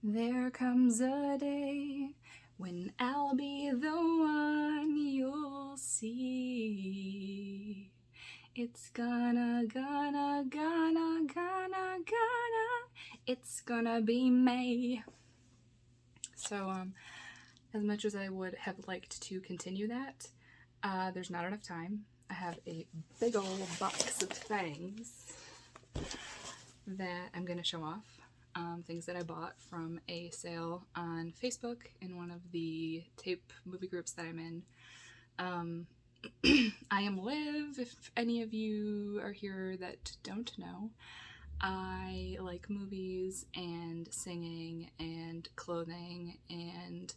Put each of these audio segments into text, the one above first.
There comes a day when I'll be the one you'll see. It's gonna, it's gonna be May. So, as much as I would have liked to continue that, there's not enough time. I have a big old box of things that I'm gonna show off. Things that I bought from a sale on Facebook in one of the tape movie groups that I'm in. I am Liv, if any of you are here that don't know. I like movies and singing and clothing and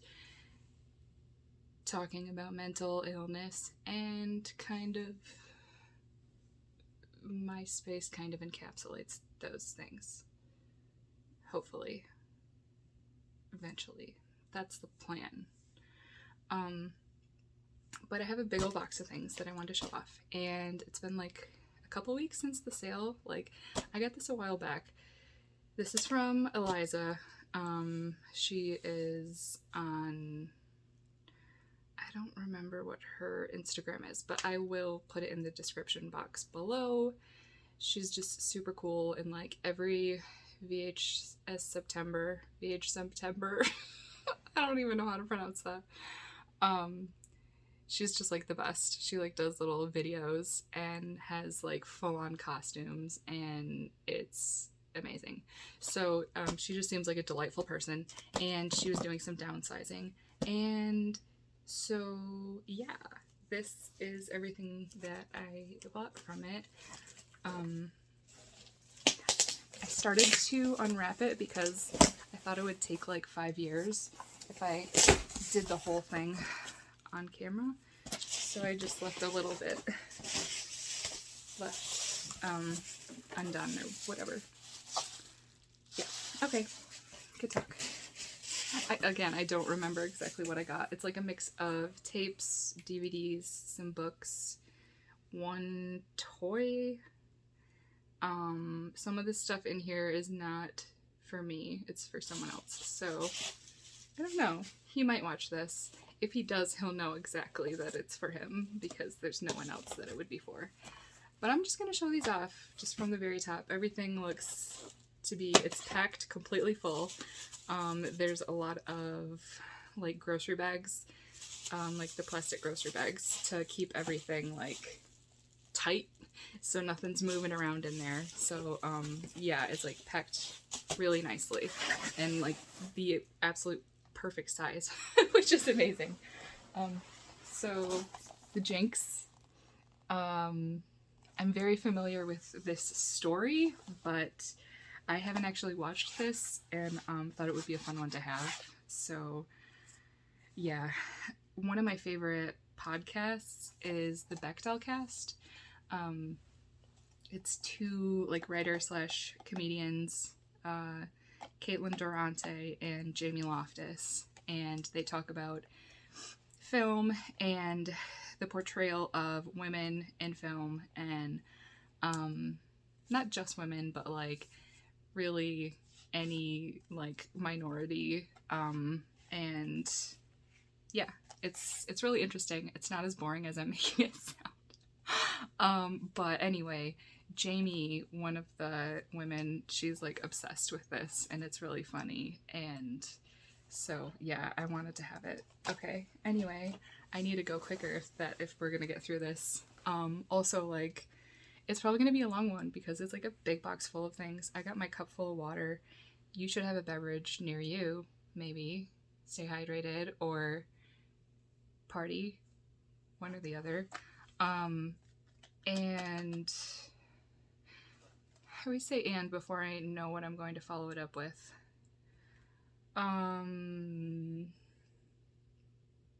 talking about mental illness, and kind of my space kind of encapsulates those things. Hopefully. Eventually. That's the plan. But I have a big old box of things that I wanted to show off, and it's been like a couple weeks since the sale. Like, I got this a while back. This is from Eliza. She is on, I don't remember what her Instagram is, but I will put it in the description box below. She's just super cool, and like every VHS September, I don't even know how to pronounce that. She's just like the best. She like does little videos and has like full-on costumes, and it's amazing. So she just seems like a delightful person, and she was doing some downsizing, and so yeah, this is everything that I bought from it. I started to unwrap it because I thought it would take like 5 years if I did the whole thing on camera, so I just left a little bit left undone or whatever. Yeah, okay, good talk. I don't remember exactly what I got. It's like a mix of tapes, DVDs, some books, one toy. Some of the stuff in here is not for me, it's for someone else, so I don't know. He might watch this. If he does, he'll know exactly that it's for him, because there's no one else that it would be for. But I'm just going to show these off just from the very top. Everything looks to be, it's packed completely full. There's a lot of like grocery bags, like the plastic grocery bags, to keep everything like tight so nothing's moving around in there. So yeah, it's like packed really nicely and like the absolute perfect size, which is amazing. So the Jinx, I'm very familiar with this story, but I haven't actually watched this, and thought it would be a fun one to have. So yeah, one of my favorite podcasts is the Bechdel Cast. It's two like writer/comedians, Caitlin Durante and Jamie Loftus, and they talk about film and the portrayal of women in film, and not just women, but like really any like minority, and yeah, it's really interesting. It's not as boring as I'm making it sound. But anyway, Jamie, one of the women, she's like obsessed with this, and it's really funny, and so yeah, I wanted to have it. Okay, anyway, I need to go quicker if we're gonna get through this. Also, like, it's probably gonna be a long one because it's like a big box full of things. I got my cup full of water. You should have a beverage near you, maybe. Stay hydrated or party, one or the other. And I always say "and" before I know what I'm going to follow it up with.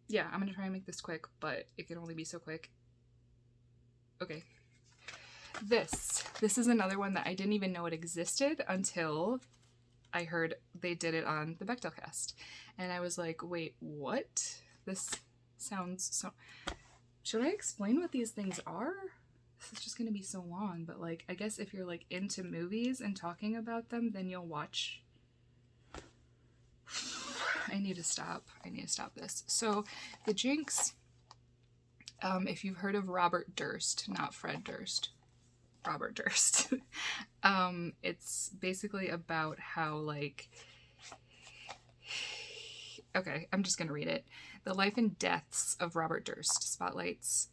Yeah, I'm gonna try and make this quick, but it can only be so quick. Okay. This is another one that I didn't even know it existed until I heard they did it on the Bechdel Cast. And I was like, wait, what? This sounds so... Should I explain what these things are? This is just gonna be so long, but like, I guess if you're like into movies and talking about them, then you'll watch I need to stop this. So the Jinx, if you've heard of Robert Durst, not Fred Durst, Robert Durst, it's basically about how, like, okay, I'm just going to read it. The life and deaths of Robert Durst spotlights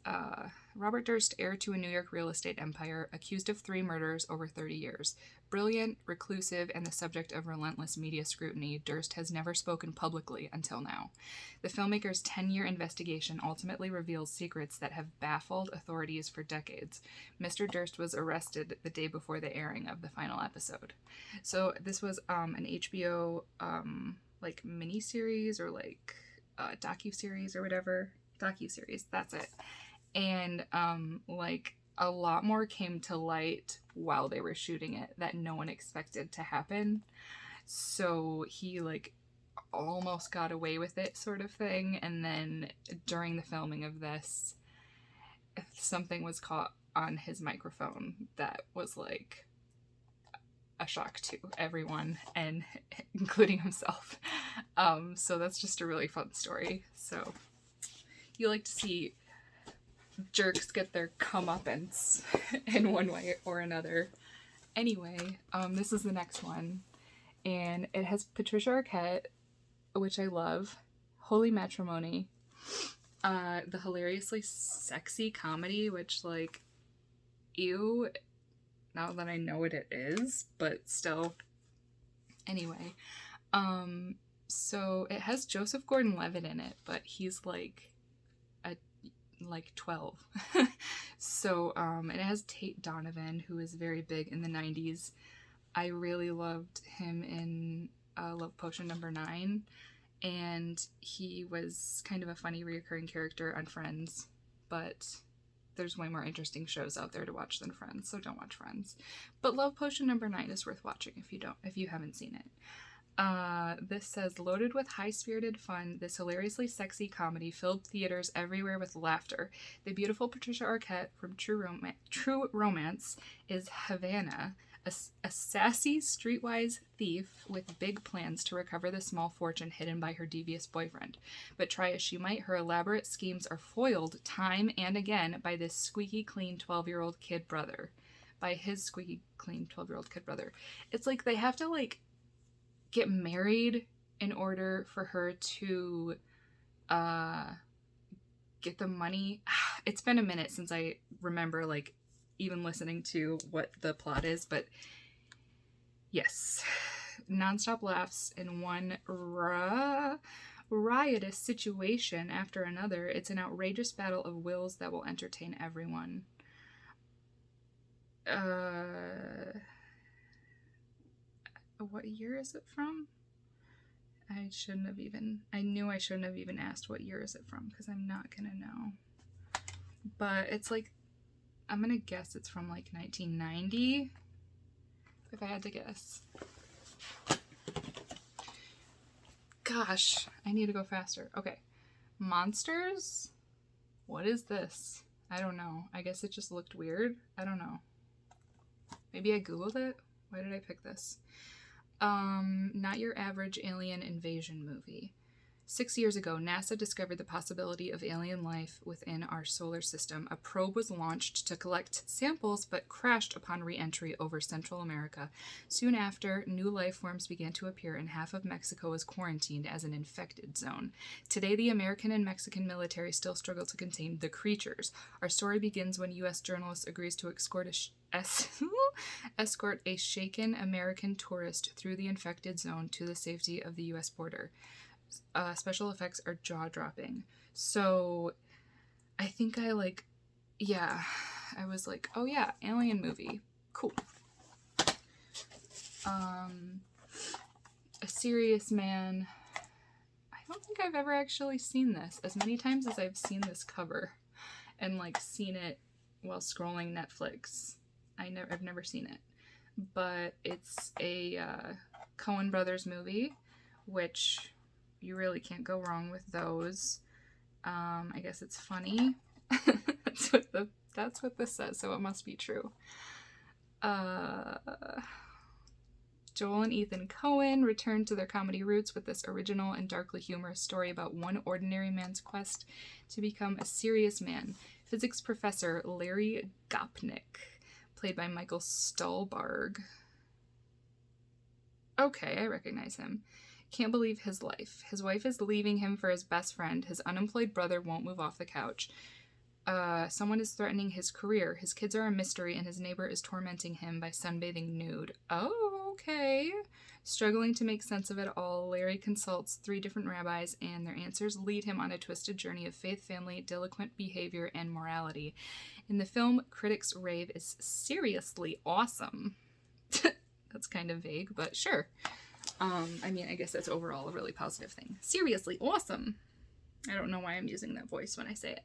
Robert Durst, heir to a New York real estate empire, accused of 3 murders over 30 years. Brilliant, reclusive, and the subject of relentless media scrutiny, Durst has never spoken publicly until now. The filmmaker's 10-year investigation ultimately reveals secrets that have baffled authorities for decades. Mr. Durst was arrested the day before the airing of the final episode. So this was an HBO like miniseries or like docuseries or whatever. Docuseries, that's it. And like a lot more came to light while they were shooting it that no one expected to happen. So he like almost got away with it, sort of thing. And then during the filming of this, something was caught on his microphone that was like a shock to everyone, and including himself. So that's just a really fun story. So you like to see jerks get their comeuppance in one way or another. Anyway, this is the next one, and it has Patricia Arquette, which I love. Holy Matrimony, the hilariously sexy comedy, which, like, ew, now that I know what it is, but still. Anyway, so it has Joseph Gordon-Levitt in it, but he's like 12. So it has Tate Donovan, who is very big in the 90s. I really loved him in Love Potion No. 9, and he was kind of a funny reoccurring character on Friends, but there's way more interesting shows out there to watch than Friends, so don't watch Friends. But Love Potion No. 9 is worth watching if you haven't seen it. This says, loaded with high-spirited fun, this hilariously sexy comedy filled theaters everywhere with laughter. The beautiful Patricia Arquette from True Romance is Havana, a sassy, streetwise thief with big plans to recover the small fortune hidden by her devious boyfriend. But try as she might, her elaborate schemes are foiled time and again by this squeaky clean 12-year-old kid brother. By his squeaky clean 12-year-old kid brother. It's like they have to, like, get married in order for her to get the money. It's been a minute since I remember, like, even listening to what the plot is, but yes, nonstop laughs in one riotous situation after another. It's an outrageous battle of wills that will entertain everyone. What year is it from? I knew I shouldn't have even asked what year is it from, because I'm not gonna know. But it's like, I'm gonna guess it's from like 1990, if I had to guess. Gosh, I need to go faster. Okay. Monsters? What is this? I don't know. I guess it just looked weird. I don't know. Maybe I Googled it? Why did I pick this? Not your average alien invasion movie. 6 years ago, NASA discovered the possibility of alien life within our solar system. A probe was launched to collect samples, but crashed upon re-entry over Central America. Soon after, new life forms began to appear, and half of Mexico was quarantined as an infected zone. Today, the American and Mexican military still struggle to contain the creatures. Our story begins when U.S. journalist agrees to escort a shaken American tourist through the infected zone to the safety of the U.S. border. Special effects are jaw-dropping. So I think I was like, oh yeah, alien movie. Cool. A Serious Man. I don't think I've ever actually seen this. As many times as I've seen this cover and like seen it while scrolling Netflix, I've never seen it. But it's a Coen Brothers movie, which you really can't go wrong with those. I guess it's funny. That's what this says, so it must be true. Joel and Ethan Coen return to their comedy roots with this original and darkly humorous story about one ordinary man's quest to become a serious man. Physics professor Larry Gopnik, played by Michael Stuhlbarg. Okay, I recognize him. Can't believe his life. His wife is leaving him for his best friend. His unemployed brother won't move off the couch. Someone is threatening his career. His kids are a mystery, and his neighbor is tormenting him by sunbathing nude. Oh, okay. Struggling to make sense of it all, Larry consults 3 different rabbis, and their answers lead him on a twisted journey of faith, family, delinquent behavior, and morality. In the film, critics rave is seriously awesome. That's kind of vague, but sure. I mean, I guess that's overall a really positive thing. Seriously awesome. I don't know why I'm using that voice when I say it.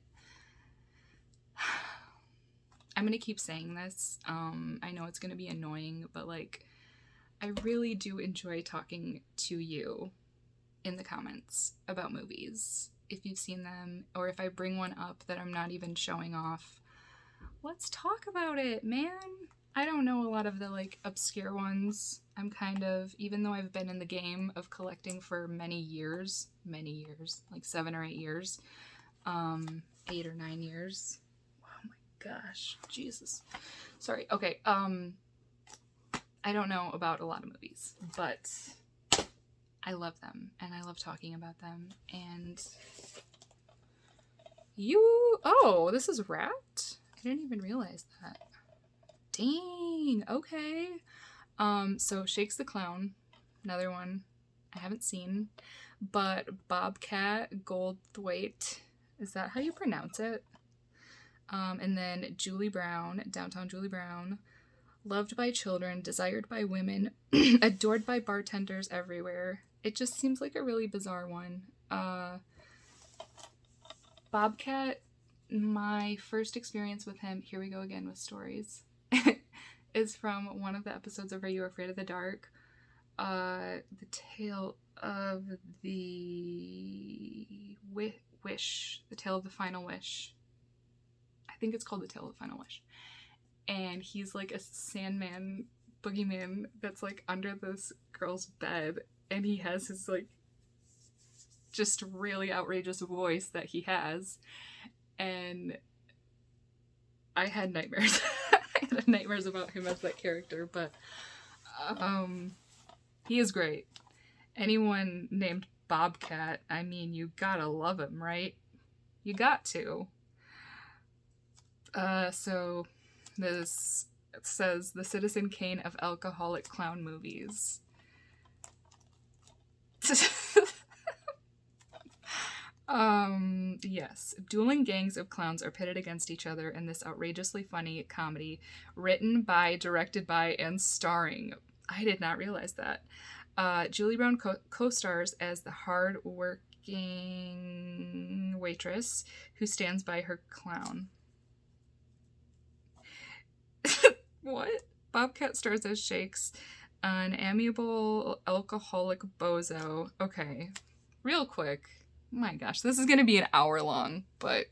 I'm going to keep saying this. I know it's going to be annoying, but like, I really do enjoy talking to you in the comments about movies. If you've seen them, or if I bring one up that I'm not even showing off, let's talk about it, man. I don't know a lot of the like obscure ones. I'm kind of, even though I've been in the game of collecting for many years, like 7 or 8 years, 8 or 9 years. Oh my gosh, Jesus. Sorry. Okay. I don't know about a lot of movies, but I love them and I love talking about them. And oh, this is wrapped? I didn't even realize that. Dang, okay. So Shakes the Clown, another one I haven't seen, but Bobcat Goldthwait, is that how you pronounce it? And then Julie Brown, Downtown Julie Brown, loved by children, desired by women, adored by bartenders everywhere. It just seems like a really bizarre one. Bobcat, my first experience with him, here we go again with stories, is from one of the episodes of Are You Afraid of the Dark? The Tale of the Wish. The Tale of the Final Wish. I think it's called The Tale of the Final Wish. And he's like a Sandman boogeyman that's like under this girl's bed. And he has his like just really outrageous voice that he has. And I had nightmares. I had nightmares about him as that character, but he is great. Anyone named Bobcat, I mean, you gotta love him, right? You got to. So this says the Citizen Kane of alcoholic clown movies. Yes. Dueling gangs of clowns are pitted against each other in this outrageously funny comedy written by, directed by, and starring. I did not realize that. Julie Brown co-stars as the hard-working waitress who stands by her clown. What? Bobcat stars as Shakes, an amiable alcoholic bozo. Okay. Real quick. My gosh, this is going to be an hour long, but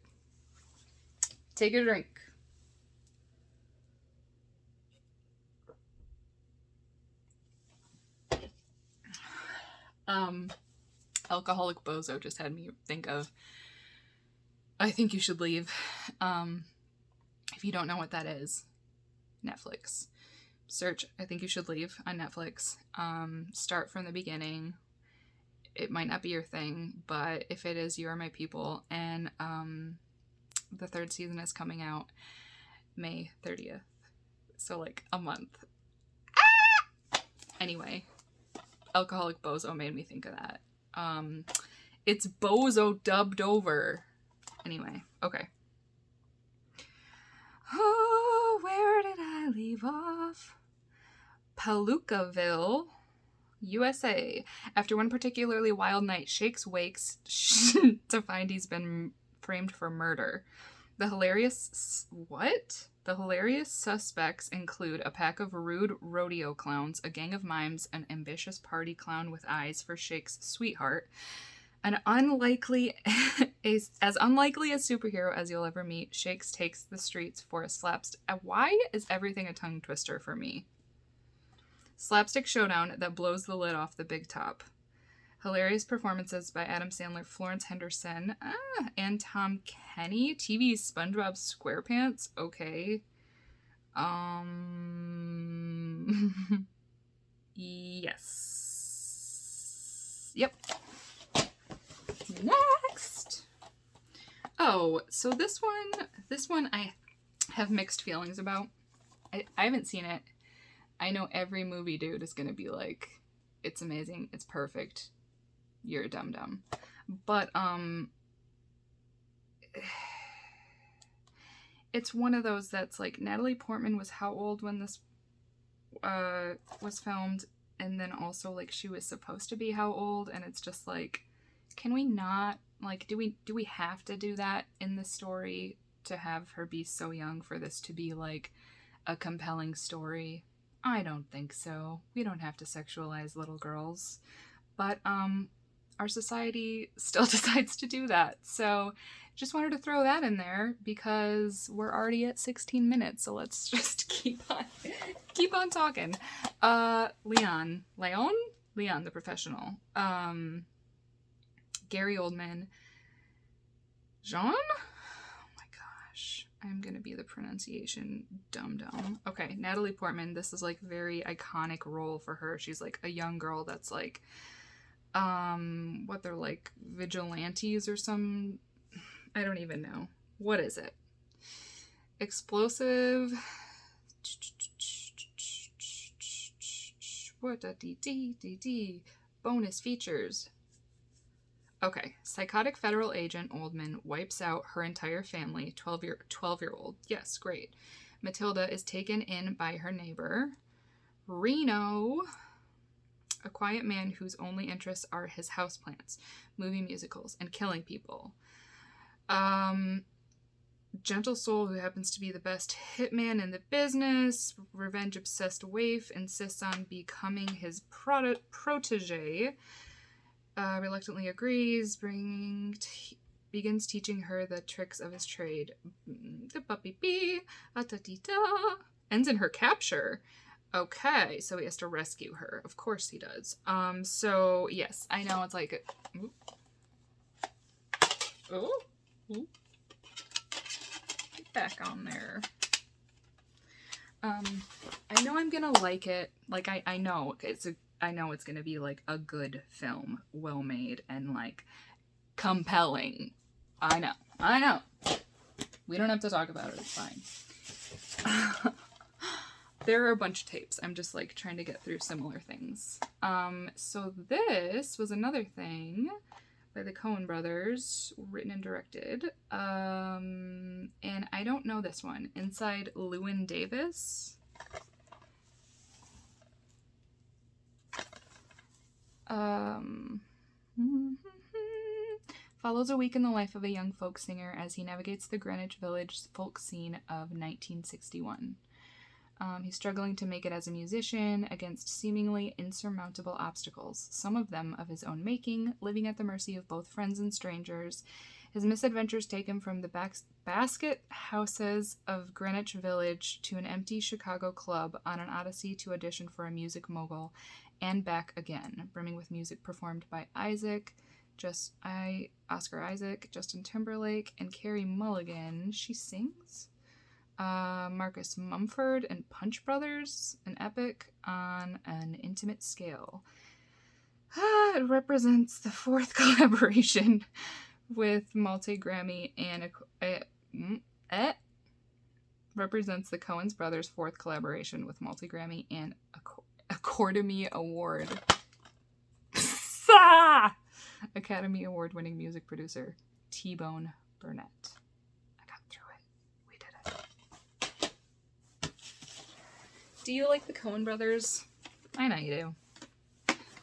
take a drink. Alcoholic bozo just had me think of I Think You Should Leave. If you don't know what that is, Netflix. Search I Think You Should Leave on Netflix. Start from the beginning. It might not be your thing, but if it is, you are my people. And the 3rd season is coming out May 30th. So like a month. Ah! Anyway, Alcoholic Bozo made me think of that. It's Bozo dubbed over. Anyway, okay. Oh, where did I leave off? Palookaville, USA. After one particularly wild night, Shakes wakes to find he's been framed for murder. The hilarious suspects include a pack of rude rodeo clowns, a gang of mimes, an ambitious party clown with eyes for Shakes' sweetheart, as unlikely a superhero as you'll ever meet. Shakes takes the streets for a slapstick. Why is everything a tongue twister for me? Slapstick showdown that blows the lid off the big top. Hilarious performances by Adam Sandler, Florence Henderson, and Tom Kenny. TV's SpongeBob SquarePants. Okay. Yes. Yep. Next. Oh, so this one I have mixed feelings about. I haven't seen it. I know every movie dude is gonna be like, it's amazing, it's perfect, you're a dum-dum. But it's one of those that's like, Natalie Portman was how old when this was filmed, and then also like she was supposed to be how old, and it's just like, can we not, like, do we have to do that in the story to have her be so young for this to be like a compelling story? I don't think so. We don't have to sexualize little girls. But our society still decides to do that. So just wanted to throw that in there because we're already at 16 minutes. So let's just keep on talking. Leon the Professional. Gary Oldman. Jean? I'm gonna be the pronunciation dum-dum. Okay, Natalie Portman, this is like very iconic role for her. She's like a young girl that's like, what they're like, vigilantes or some, I don't even know. What is it? Explosive. What a D. Bonus features. Okay, psychotic federal agent Oldman wipes out her entire family, 12-year-old. Yes, great. Matilda is taken in by her neighbor, Reno, a quiet man whose only interests are his houseplants, movie musicals, and killing people. Gentle soul who happens to be the best hitman in the business, revenge-obsessed waif, insists on becoming his protege. Reluctantly agrees, begins teaching her the tricks of his trade. The puppy bee, ends in her capture. Okay, so he has to rescue her. Of course he does. So yes, I know it's like, ooh. Get back on there. I know I'm gonna like it. Like I know it's gonna be like a good film, well made and like compelling. I know. We don't have to talk about it, it's fine. There are a bunch of tapes. I'm just like trying to get through similar things. So this was another thing by the Coen brothers, written and directed. And I don't know this one. Inside Llewyn Davis. Follows a week in the life of a young folk singer as he navigates the Greenwich Village folk scene of 1961. He's struggling to make it as a musician against seemingly insurmountable obstacles, some of them of his own making, living at the mercy of both friends and strangers. His misadventures take him from the basket houses of Greenwich Village to an empty Chicago club on an odyssey to audition for a music mogul, and back again, brimming with music performed by Oscar Isaac, Justin Timberlake, and Carey Mulligan. She sings. Marcus Mumford and Punch Brothers, an epic on an intimate scale. It represents the fourth collaboration with multi-Grammy and represents the Coen brothers' fourth collaboration with multi-Grammy and Academy Award. Academy Award-winning music producer T-Bone Burnett. I got through it. We did it. Do you like the Coen brothers? I know you do.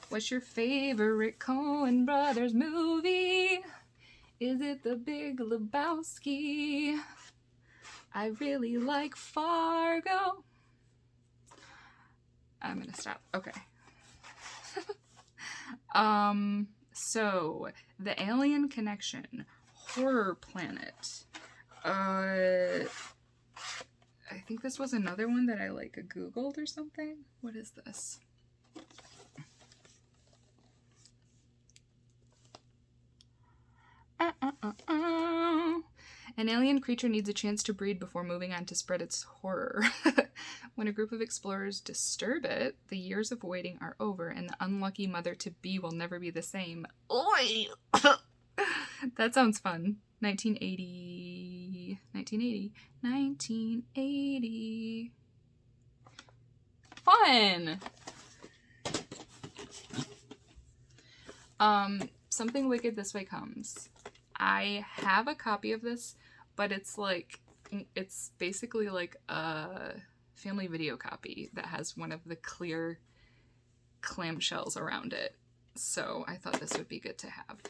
What's your favorite Coen brothers movie? Is it The Big Lebowski? I really like Fargo. I'm gonna stop. Okay. So, The Alien Connection, Horror Planet, I think this was another one that I like Googled or something. What is this? An alien creature needs a chance to breed before moving on to spread its horror. When a group of explorers disturb it, the years of waiting are over, and the unlucky mother-to-be will never be the same. Oi! That sounds fun. 1980. 1980. Fun! Something Wicked This Way Comes. I have a copy of this, but it's basically like a family video copy that has one of the clear clamshells around it. So I thought this would be good to have.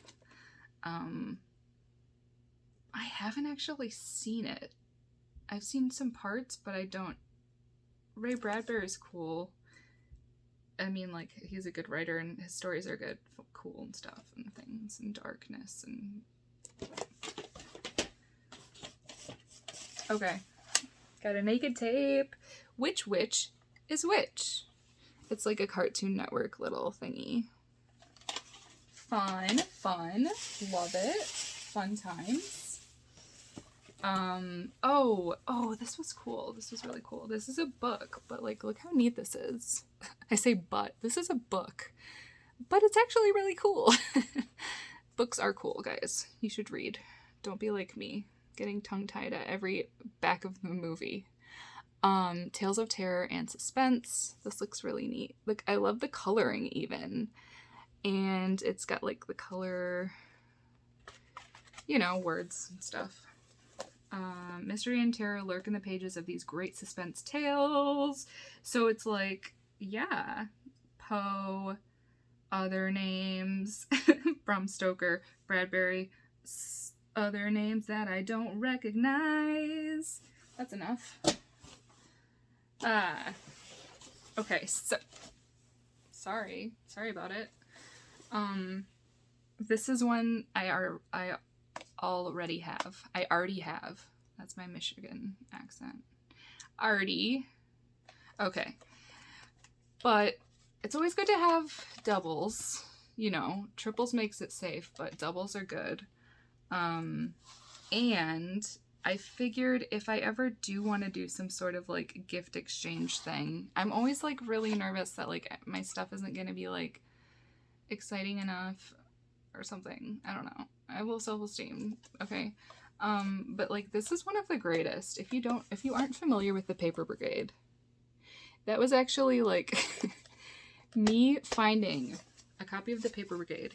I haven't actually seen it. I've seen some parts, but I don't. Ray Bradbury's cool. I mean, like, he's a good writer and his stories are good, cool and stuff and things and darkness and... Okay. Got a naked tape. Which witch is which? It's like a Cartoon Network little thingy. Fun. Love it. Fun times. Oh, this was cool. This was really cool. This is a book, but like, look how neat this is. I say but. This is a book, but it's actually really cool. Books are cool, guys. You should read. Don't be like me, getting tongue-tied at every back of the movie. Tales of Terror and Suspense. This looks really neat. Like, I love the coloring even. And it's got like the color, you know, words and stuff. Mystery and terror lurk in the pages of these great suspense tales. So it's like, yeah, Poe, other names, Bram Stoker, Bradbury, other names that I don't recognize. That's enough. Okay, so sorry about it. This is one I already have. That's my Michigan accent. Already. Okay. But it's always good to have doubles. You know, triples makes it safe, but doubles are good. And I figured if I ever do want to do some sort of like gift exchange thing, I'm always like really nervous that like my stuff isn't going to be like exciting enough or something. I don't know. I have low self-esteem. Okay. But like this is one of the greatest. If you aren't familiar with the Paper Brigade, that was actually like me finding a copy of the Paper Brigade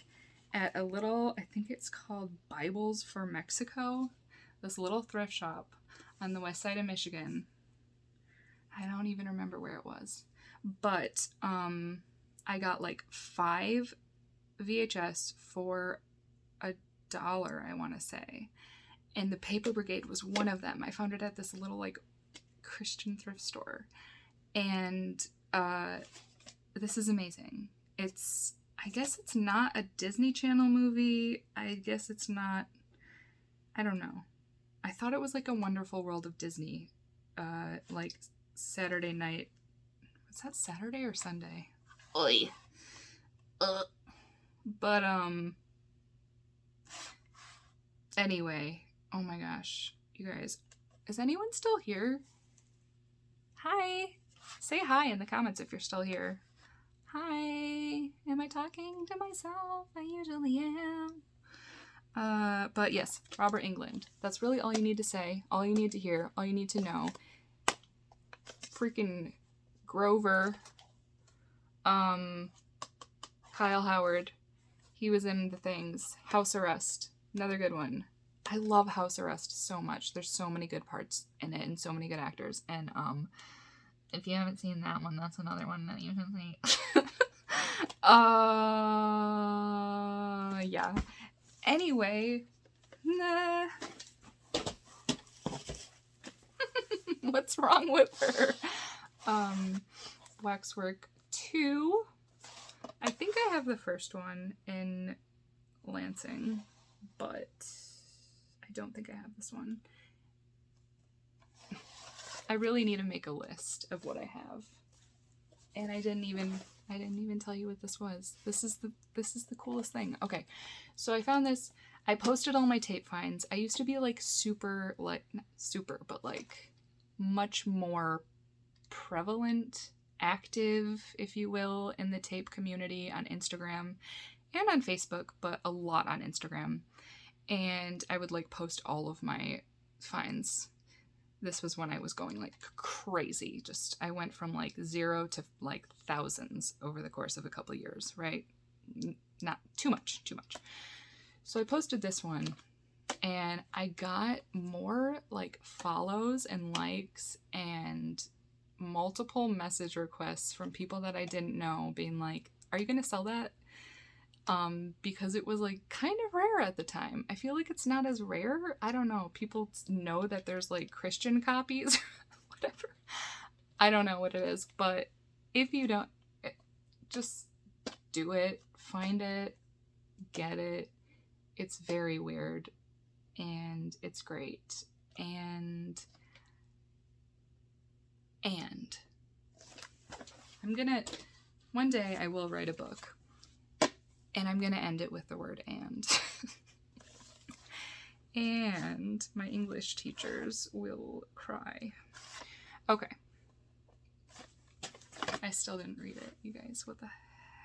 at a little, I think it's called Bibles for Mexico, this little thrift shop on the west side of Michigan. I don't even remember where it was, but I got like 5 VHS for $1, I want to say, and the Paper Brigade was one of them. I found it at this little like Christian thrift store, and this is amazing. I guess it's not a Disney Channel movie. I guess it's not, I don't know. I thought it was like a Wonderful World of Disney, like Saturday night. Was that Saturday or Sunday? Oy. But anyway, oh my gosh, you guys, is anyone still here? Hi, say hi in the comments if you're still here. Hi, am I talking to myself? I usually am. But yes, Robert Englund. That's really all you need to say, all you need to hear, all you need to know. Freaking Grover. Kyle Howard. He was in the things. House Arrest. Another good one. I love House Arrest so much. There's so many good parts in it and so many good actors. And if you haven't seen that one, that's another one that you should see. Yeah. Anyway, nah. What's wrong with her? Waxwork 2. I think I have the first one in Lansing, but I don't think I have this one. I really need to make a list of what I have. And I didn't even tell you what this was. This is the coolest thing. Okay. So I found this. I posted all my tape finds. I used to be like super, like, not super, but like much more prevalent, active, if you will, in the tape community on Instagram and on Facebook, but a lot on Instagram. And I would like post all of my finds. This was when I was going like crazy. Just, I went from like 0 to like thousands over the course of a couple of years, right? Not too much. So I posted this one and I got more like follows and likes and multiple message requests from people that I didn't know being like, are you going to sell that? Because it was like kind of rare at the time. I feel like it's not as rare. I don't know. People know that there's like Christian copies, whatever. I don't know what it is, but if you don't, just do it, find it, get it. It's very weird and it's great. And one day I will write a book. And I'm going to end it with the word and. And my English teachers will cry. Okay. I still didn't read it, you guys. What the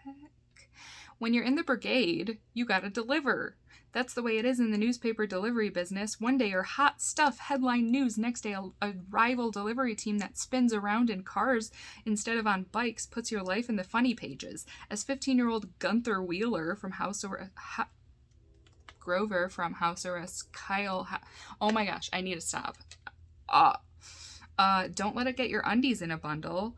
heck? When you're in the brigade, you gotta deliver. That's the way it is in the newspaper delivery business. One day you're hot stuff, headline news. Next day a rival delivery team that spins around in cars instead of on bikes puts your life in the funny pages. As 15-year-old Gunther Wheeler from Grover from House Arrest, oh my gosh, I need to stop. Don't let it get your undies in a bundle,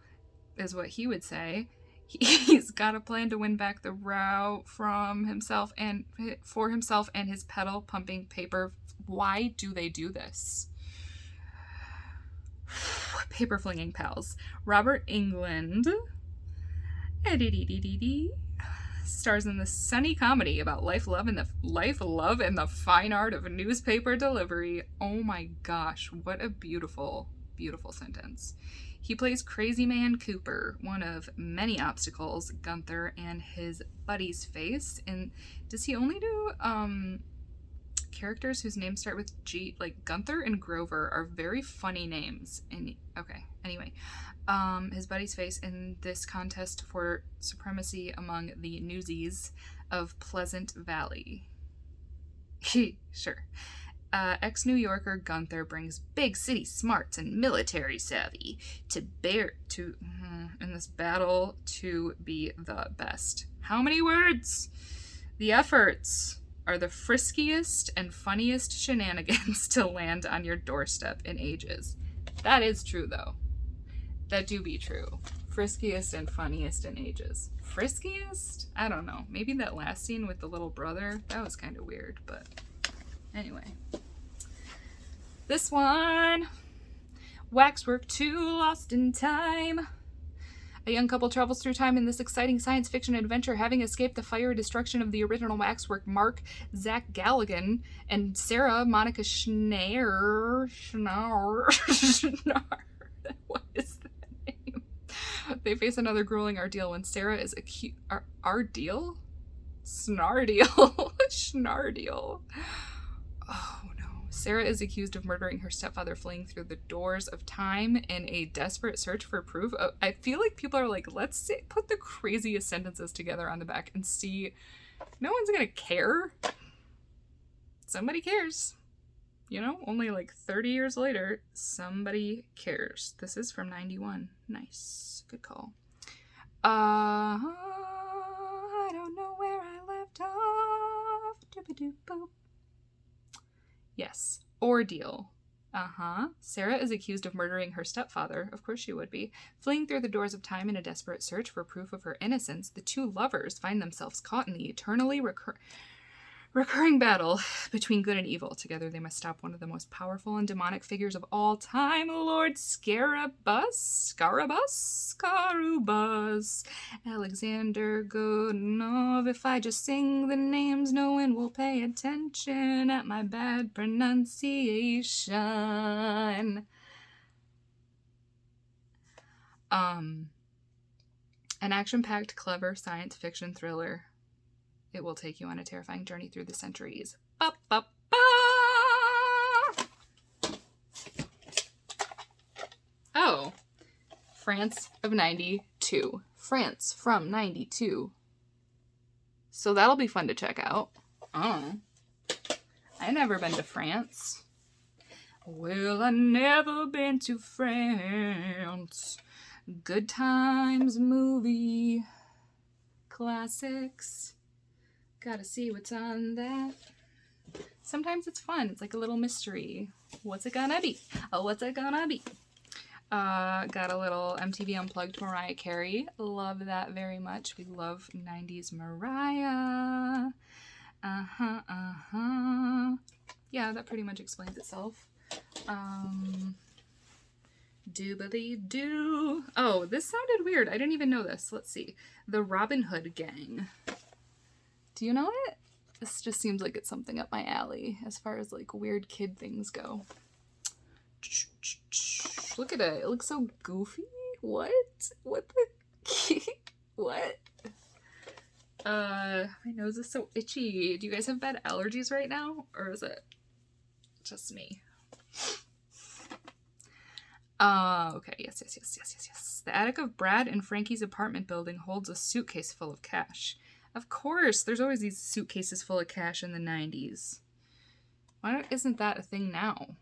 is what he would say. He's got a plan to win back the route from himself and for himself and his pedal pumping paper. Why do they do this? Paper flinging pals. Robert Englund stars in the sunny comedy about life, love, and the fine art of newspaper delivery. Oh my gosh, what a beautiful, beautiful sentence. He plays Crazy Man Cooper, one of many obstacles Gunther and his buddies face. And does he only do characters whose names start with G? Like Gunther and Grover are very funny names. And okay, anyway, his buddies face in this contest for supremacy among the newsies of Pleasant Valley. Sure. Ex-New Yorker Gunther brings big city smarts and military savvy to bear in this battle to be the best. How many words? The efforts are the friskiest and funniest shenanigans to land on your doorstep in ages. That is true, though. That do be true. Friskiest and funniest in ages. Friskiest? I don't know. Maybe that last scene with the little brother, that was kind of weird, but anyway. This one. Waxwork 2, Lost in Time. A young couple travels through time in this exciting science fiction adventure, having escaped the fire and destruction of the original Waxwork. Mark, Zach Galligan, and Sarah Monica Schnarr. What is that name? They face another grueling ordeal when Sarah is accused. Ordeal? Snardeal. Schnardeal. Oh no. Sarah is accused of murdering her stepfather, fleeing through the doors of time in a desperate search for proof. I feel like people are like, let's put the craziest sentences together on the back and see. No one's gonna care. Somebody cares. You know, only like 30 years later, somebody cares. This is from 91. Nice. Good call. I don't know where I left off. Doop-a-doop-boop. Yes. Ordeal. Sarah is accused of murdering her stepfather. Of course she would be. Fleeing through the doors of time in a desperate search for proof of her innocence, the two lovers find themselves caught in the eternally recurring battle between good and evil. Together they must stop one of the most powerful and demonic figures of all time, Lord Scarabus, Alexander Godunov. If I just sing the names, no one will pay attention at my bad pronunciation. An action-packed, clever science fiction thriller. It will take you on a terrifying journey through the centuries. Ba, ba, ba! Oh. France of 92. France from 92. So that'll be fun to check out. Oh. I've never been to France. Well, I never been to France. Good Times movie. Classics. Gotta see what's on that. Sometimes it's fun. It's like a little mystery. What's it gonna be? Oh, what's it gonna be? Got a little MTV Unplugged Mariah Carey. Love that very much. We love 90s Mariah. Yeah, that pretty much explains itself. Doobly-doo. Oh, this sounded weird. I didn't even know this. Let's see. The Robin Hood Gang. Do you know it? This just seems like it's something up my alley as far as like weird kid things go. Look at it. It looks so goofy. What? What the? What? My nose is so itchy. Do you guys have bad allergies right now? Or is it just me? Okay. Yes. The attic of Brad and Frankie's apartment building holds a suitcase full of cash. Of course, there's always these suitcases full of cash in the 90s. Why isn't that a thing now?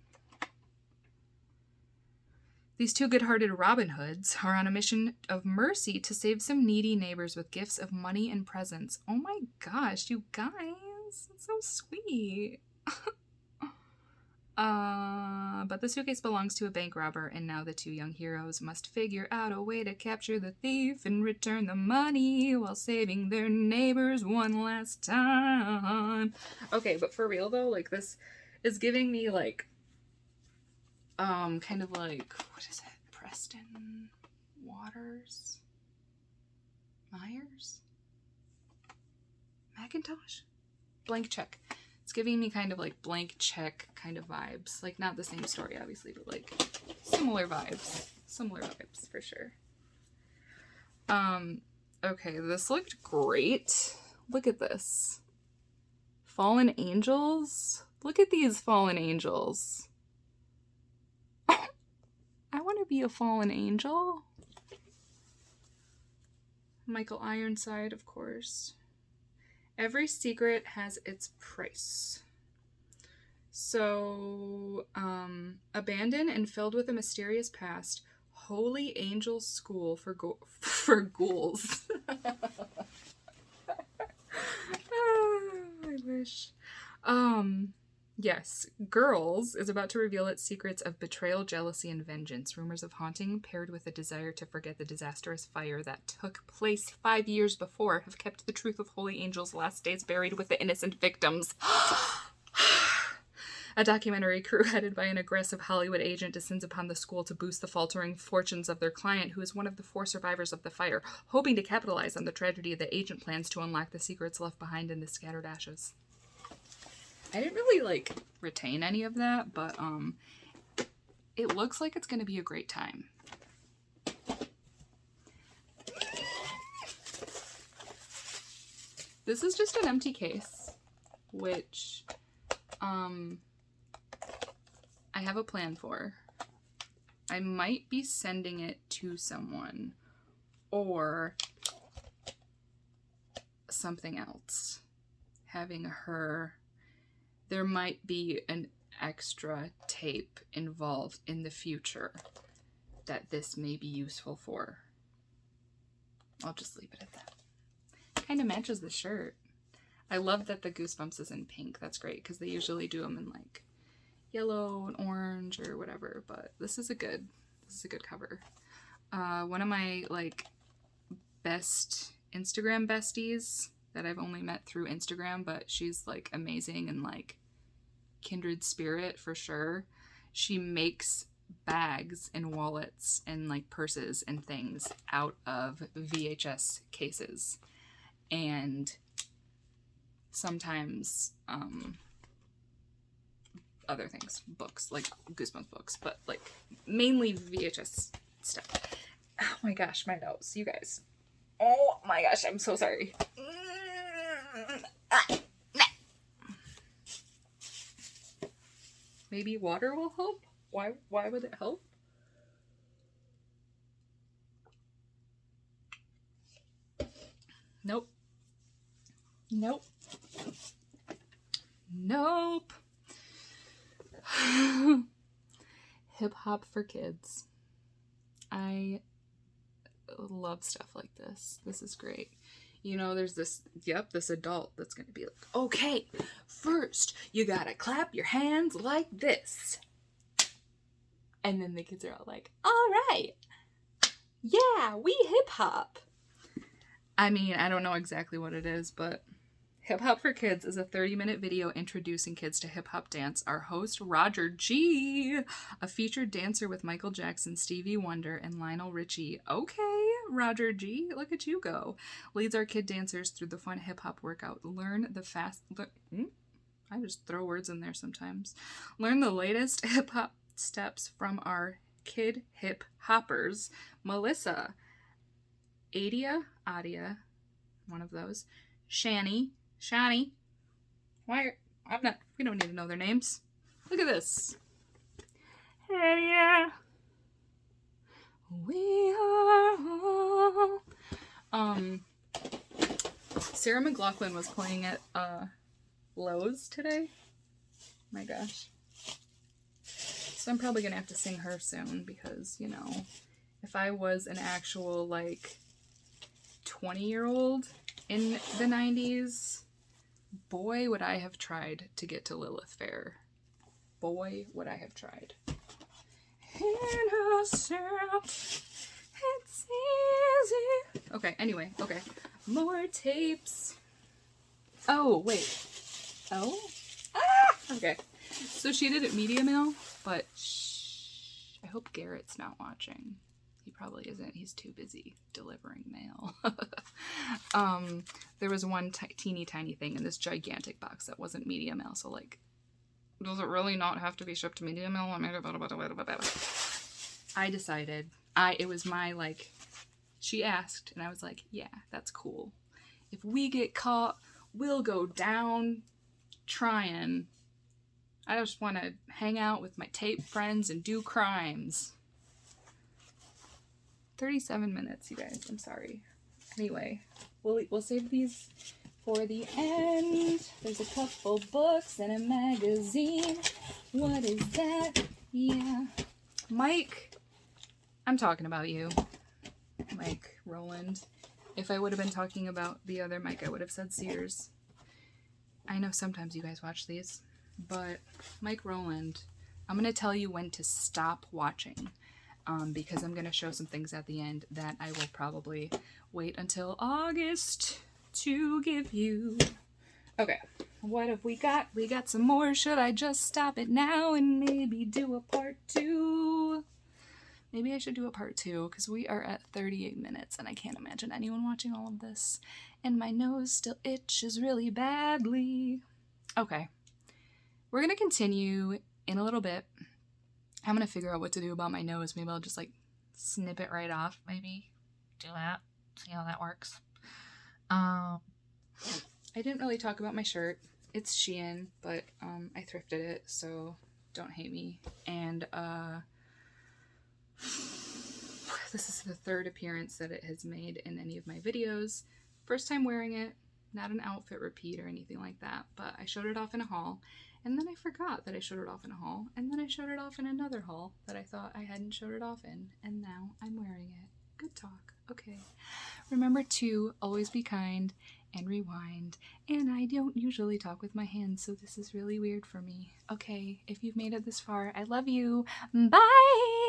These two good-hearted Robin Hoods are on a mission of mercy to save some needy neighbors with gifts of money and presents. Oh my gosh, you guys. It's so sweet. But the suitcase belongs to a bank robber, and now the two young heroes must figure out a way to capture the thief and return the money while saving their neighbors one last time. Okay, but for real though, like this is giving me like kind of like, what is it? Preston Waters? Myers? Macintosh? Blank Check. It's giving me kind of like Blank Check kind of vibes. Like not the same story obviously, but like similar vibes. Similar vibes for sure. Okay, this looked great. Look at this. Fallen Angels? Look at these fallen angels. I want to be a fallen angel. Michael Ironside, of course. Every secret has its price. So, abandoned and filled with a mysterious past, Holy Angels School for ghouls. I wish. Yes, Girls is about to reveal its secrets of betrayal, jealousy, and vengeance. Rumors of haunting, paired with a desire to forget the disastrous fire that took place 5 years before, have kept the truth of Holy Angel's last days buried with the innocent victims. A documentary crew headed by an aggressive Hollywood agent descends upon the school to boost the faltering fortunes of their client, who is one of the 4 survivors of the fire. Hoping to capitalize on the tragedy, the agent plans to unlock the secrets left behind in the scattered ashes. I didn't really, like, retain any of that, but, it looks like it's going to be a great time. This is just an empty case, which, I have a plan for. I might be sending it to someone, or something else. Having her... There might be an extra tape involved in the future that this may be useful for. I'll just leave it at that. Kind of matches the shirt. I love that the Goosebumps is in pink. That's great, because they usually do them in like yellow and orange or whatever, but this is a good cover. One of my like best Instagram besties that I've only met through Instagram, but she's like amazing and like kindred spirit for sure. She makes bags and wallets and like purses and things out of VHS cases, and sometimes other things, books, like Goosebumps books, but like mainly VHS stuff. Oh my gosh, my nose, you guys. Oh my gosh, I'm so sorry. Maybe water will help? Why would it help? Nope. Nope. Nope. Hip hop for kids. I love stuff like this. This is great. You know, there's this adult that's going to be like, okay, first you gotta clap your hands like this. And then the kids are all like, all right, yeah, we hip hop. I mean, I don't know exactly what it is, but Hip Hop for Kids is a 30-minute video introducing kids to hip-hop dance. Our host, Roger G., a featured dancer with Michael Jackson, Stevie Wonder, and Lionel Richie. Okay, Roger G., look at you go. Leads our kid dancers through the fun hip-hop workout. I just throw words in there sometimes. Learn the latest hip-hop steps from our kid hip hoppers. Melissa, Adia, one of those, Shani, we don't need to know their names. Look at this. Hey, yeah. We are all. Sarah McLachlan was playing at Lowe's today. My gosh. So I'm probably gonna have to sing her soon because, you know, if I was an actual, 20-year-old in the 90s, boy, would I have tried to get to Lilith Fair. Boy, would I have tried. Innocent, it's easy. Okay, anyway, okay. More tapes. Oh, wait. Oh? Ah! Okay. So she did it media mail, but shh. I hope Garrett's not watching. He probably isn't. He's too busy delivering mail. There was one teeny tiny thing in this gigantic box that wasn't media mail. So, does it really not have to be shipped to media mail? I decided. It was my, she asked, and I was like, yeah, that's cool. If we get caught, we'll go down trying. I just want to hang out with my tape friends and do crimes. 37 minutes, you guys. I'm sorry. Anyway, we'll save these for the end. There's a couple books and a magazine. What is that? Yeah. Mike, I'm talking about you. Mike Rowland. If I would have been talking about the other Mike, I would have said Sears. I know sometimes you guys watch these, but Mike Rowland, I'm going to tell you when to stop watching. Because I'm going to show some things at the end that I will probably wait until August to give you. Okay, what have we got? We got some more. Should I just stop it now and maybe do a part 2? Maybe I should do a part 2 because we are at 38 minutes and I can't imagine anyone watching all of this. And my nose still itches really badly. Okay, we're going to continue in a little bit. I'm going to figure out what to do about my nose. Maybe I'll just snip it right off. Maybe do that. See how that works. I didn't really talk about my shirt. It's Shein, but I thrifted it, so don't hate me. And this is the 3rd appearance that it has made in any of my videos. First time wearing it. Not an outfit repeat or anything like that, but I showed it off in a haul. And then I forgot that I showed it off in a haul. And then I showed it off in another haul that I thought I hadn't showed it off in. And now I'm wearing it. Good talk. Okay. Remember to always be kind and rewind. And I don't usually talk with my hands, so this is really weird for me. Okay, if you've made it this far, I love you. Bye!